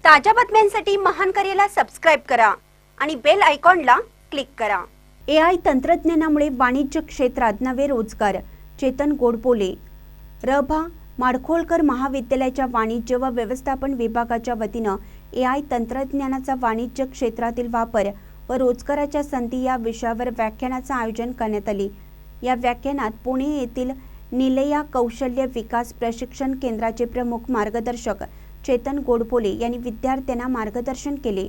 ताज्या बातम्यांसाठी महान करेला सबस्क्राइब करा आणि बेल आयकॉनला क्लिक करा। AI तंत्रज्ञानामुळे वाणिज्य क्षेत्रात नवे रोजगार। चेतन गोडबोले, रभा माडखोलकर महाविद्यालयाच्या वाणिज्य व व्यवस्थापन विभागाच्या वतीने AI तंत्रज्ञानाचा वाणिज्य क्षेत्रातील वापर व रोजगाराच्या संधी या विषयावर व्याख्यानाचे आयोजन करण्यात आले। या व्याख्यानात पुणे येथील निलया कौशल्य विकास प्रशिक्षण केंद्राचे प्रमुख मार्गदर्शक चेतन गोडबोले यांनी विद्यार्थ्यांना मार्गदर्शन केले।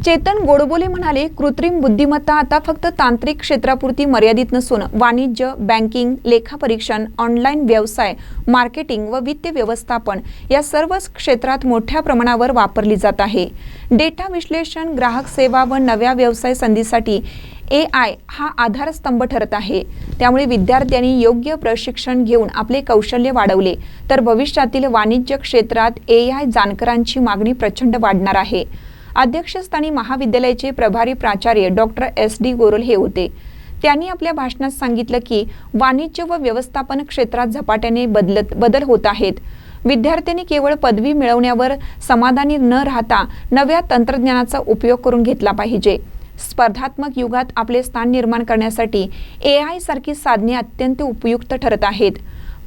चेतन गोडबोले म्हणाले, कृत्रिम बुद्धिमत्ता आता फक्त तांत्रिक क्षेत्रापुरती मर्यादित नसून वाणिज्य, बँकिंग, लेखापरीक्षण, ऑनलाईन व्यवसाय, मार्केटिंग व वित्त व्यवस्थापन या सर्व क्षेत्रात मोठ्या प्रमाणावर वापरली जात आहे। डेटा विश्लेषण, ग्राहक सेवा व नव्या व्यवसाय संधीसाठी AI हा आधारस्तंभ ठरत आहे। त्यामुळे विद्यार्थ्यांनी योग्य प्रशिक्षण घेऊन आपले कौशल्य वाढवले तर भविष्यातील वाणिज्य क्षेत्रात AI जाणकारांची मागणी प्रचंड वाढणार आहे। अध्यक्षस्थानी महाविद्यालयाचे प्रभारी प्राचार्य डॉक्टर SD गोरल हे होते। त्यांनी आपल्या भाषणात सांगितलं की वाणिज्य व व्यवस्थापन क्षेत्रात झपाट्याने बदल होत आहेत। विद्यार्थ्यांनी केवळ पदवी मिळवण्यावर समाधानी न राहता नव्या तंत्रज्ञानाचा उपयोग करून घेतला पाहिजे। स्पर्धात्मक युगात आपले स्थान निर्माण करण्यासाठी AI सारखी साधने अत्यंत उपयुक्त ठरत आहेत।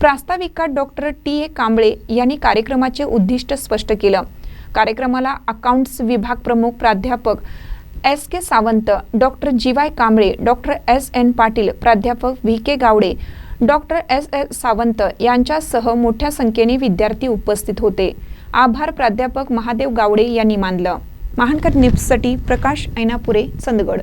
प्रास्ताविकात डॉक्टर TA कांबळे यांनी कार्यक्रमाचे उद्दिष्ट स्पष्ट केलं। कार्यक्रमाला अकाउंट्स विभाग प्रमुख प्राध्यापक SK Sawant, doctor GY Kamble, doctor SN Patil, प्राध्यापक VK Gawade, doctor SS Sawant यांच्यासह मोठ्या संख्येने विद्यार्थी उपस्थित होते। आभार प्राध्यापक महादेव गावडे यांनी मानलं। महानकर न्यूजसाठी प्रकाश ऐनापुरे, चंदगड।